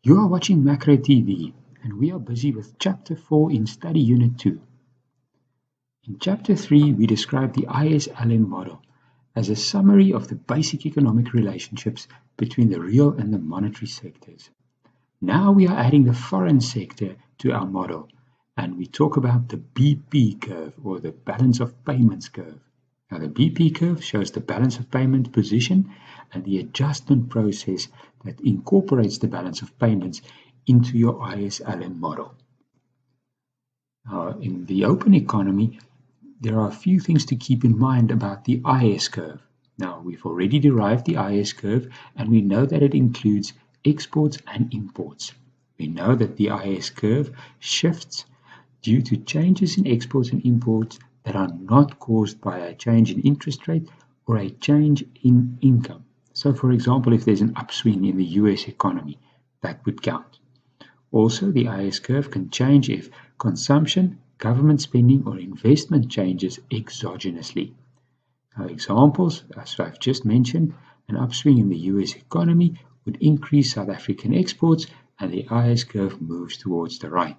You are watching Macro TV, and we are busy with Chapter 4 in Study Unit 2. In Chapter 3, we describe the ISLM model as a summary of the basic economic relationships between the real and the monetary sectors. Now we are adding the foreign sector to our model, and we talk about the BP curve, or the balance of payments curve. Now, the BP curve shows the balance of payment position and the adjustment process that incorporates the balance of payments into your ISLM model. Now, in the open economy, there are a few things to keep in mind about the IS curve. Now, we've already derived the IS curve, and we know that it includes exports and imports. We know that the IS curve shifts due to changes in exports and imports that are not caused by a change in interest rate or a change in income. So, for example, if there's an upswing in the US economy, that would count. Also, the IS curve can change if consumption, government spending, or investment changes exogenously. Now, examples, as I've just mentioned, an upswing in the US economy would increase South African exports, and the IS curve moves towards the right.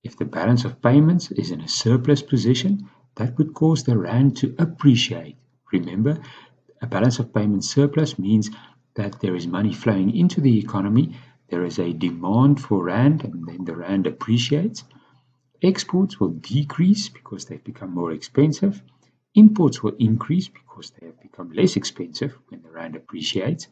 If the balance of payments is in a surplus position, that would cause the rand to appreciate. Remember, a balance of payments surplus means that there is money flowing into the economy, there is a demand for rand, and then the rand appreciates. Exports will decrease because they've become more expensive. Imports will increase because they have become less expensive when the rand appreciates.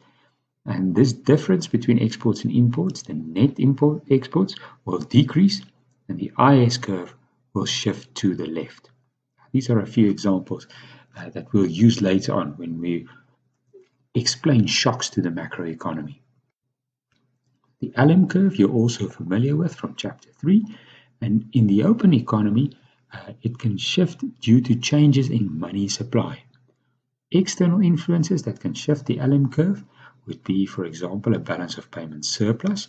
And this difference between exports and imports, the net import exports, will decrease, and the IS curve will shift to the left. These are a few examples that we'll use later on when we explain shocks to the macroeconomy. The LM curve you're also familiar with from Chapter 3, and in the open economy, it can shift due to changes in money supply. External influences that can shift the LM curve would be, for example, a balance of payments surplus,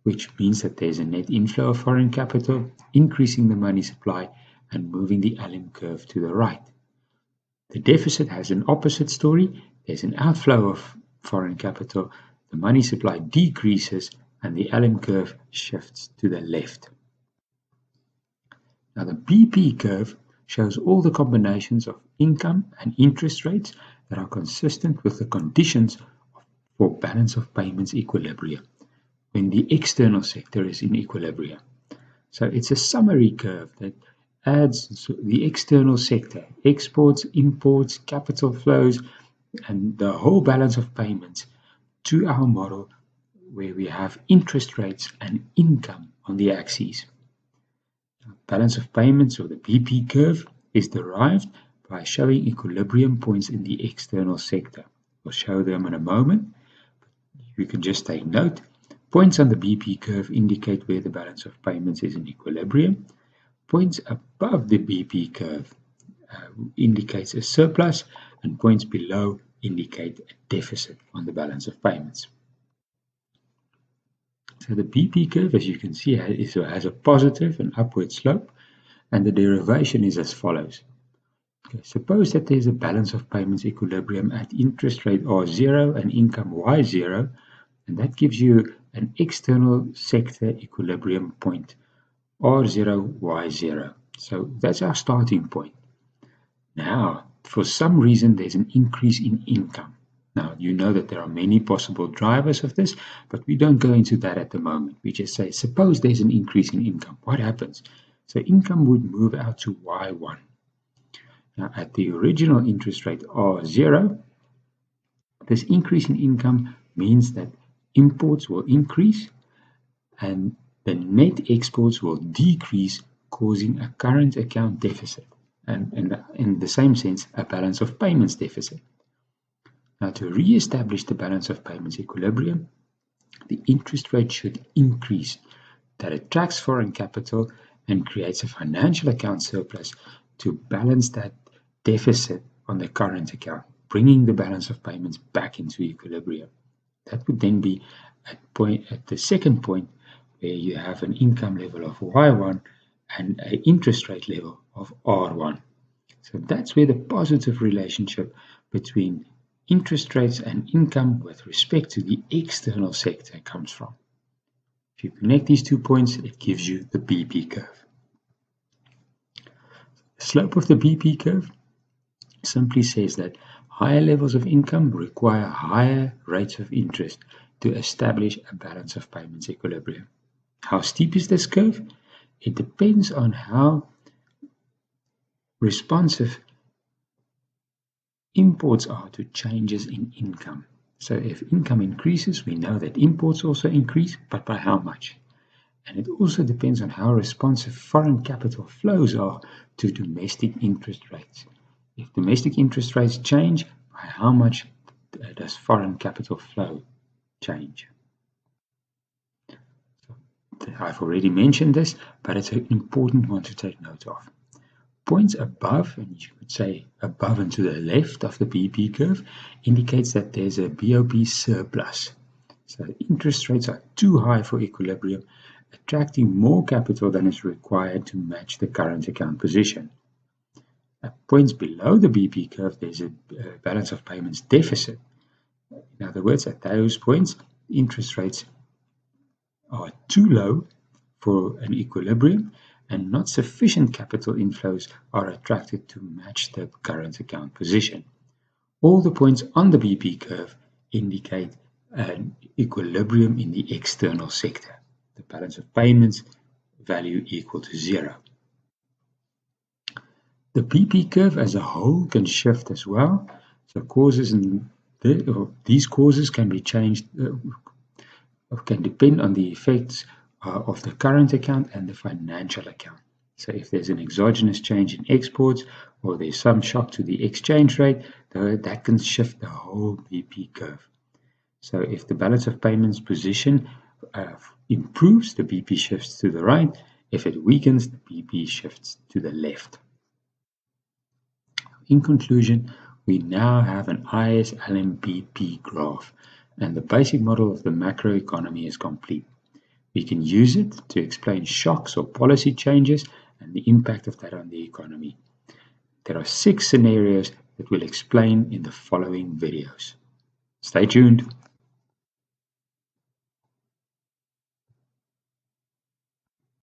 which means that there's a net inflow of foreign capital, increasing the money supply and moving the LM curve to the right. The deficit has an opposite story. There's an outflow of foreign capital, the money supply decreases, and the LM curve shifts to the left. Now, the BP curve shows all the combinations of income and interest rates that are consistent with the conditions for balance of payments equilibrium when the external sector is in equilibrium. So it's a summary curve that adds the external sector, exports, imports, capital flows, and the whole balance of payments to our model where we have interest rates and income on the axes. Balance of payments, or the BP curve, is derived by showing equilibrium points in the external sector. We'll show them in a moment. You can just take note. Points on the BP curve indicate where the balance of payments is in equilibrium. Points above the BP curve indicates a surplus, and points below indicate a deficit on the balance of payments. So the BP curve, as you can see, has a positive and upward slope, and the derivation is as follows. Okay, suppose that there's a balance of payments equilibrium at interest rate R0 and income Y0, and that gives you an external sector equilibrium point, R0, Y0. So that's our starting point. Now, for some reason, there's an increase in income. Now, you know that there are many possible drivers of this, but we don't go into that at the moment. We just say, suppose there's an increase in income. What happens? So income would move out to Y1. Now, at the original interest rate R0, this increase in income means that imports will increase and the net exports will decrease, causing a current account deficit, and in the same sense, a balance of payments deficit. Now, to re-establish the balance of payments equilibrium, the interest rate should increase. That attracts foreign capital and creates a financial account surplus to balance that deficit on the current account, bringing the balance of payments back into equilibrium. That would then be at the second point where you have an income level of Y1 and an interest rate level of R1. So that's where the positive relationship between interest rates and income with respect to the external sector comes from. If you connect these 2 points, it gives you the BP curve. The slope of the BP curve simply says that higher levels of income require higher rates of interest to establish a balance of payments equilibrium. How steep is this curve? It depends on how responsive imports are to changes in income. So if income increases, we know that imports also increase, but by how much? And it also depends on how responsive foreign capital flows are to domestic interest rates. If domestic interest rates change, by how much does foreign capital flow change? I've already mentioned this, but it's an important one to take note of. Points above, and you could say above and to the left of the BP curve, indicates that there's a BOP surplus. So interest rates are too high for equilibrium, attracting more capital than is required to match the current account position. At points below the BP curve, there's a balance of payments deficit. In other words, at those points, interest rates are too low for an equilibrium, and not sufficient capital inflows are attracted to match the current account position. All the points on the BP curve indicate an equilibrium in the external sector, the balance of payments value equal to 0. The BP curve as a whole can shift as well, so these causes can be changed, can depend on the effects of the current account and the financial account. So if there's an exogenous change in exports or there's some shock to the exchange rate, that can shift the whole BP curve. So if the balance of payments position improves, the BP shifts to the right. If it weakens, the BP shifts to the left. In conclusion, we now have an ISLSBP graph, and the basic model of the macroeconomy is complete. We can use it to explain shocks or policy changes and the impact of that on the economy. There are 6 scenarios that we'll explain in the following videos. Stay tuned.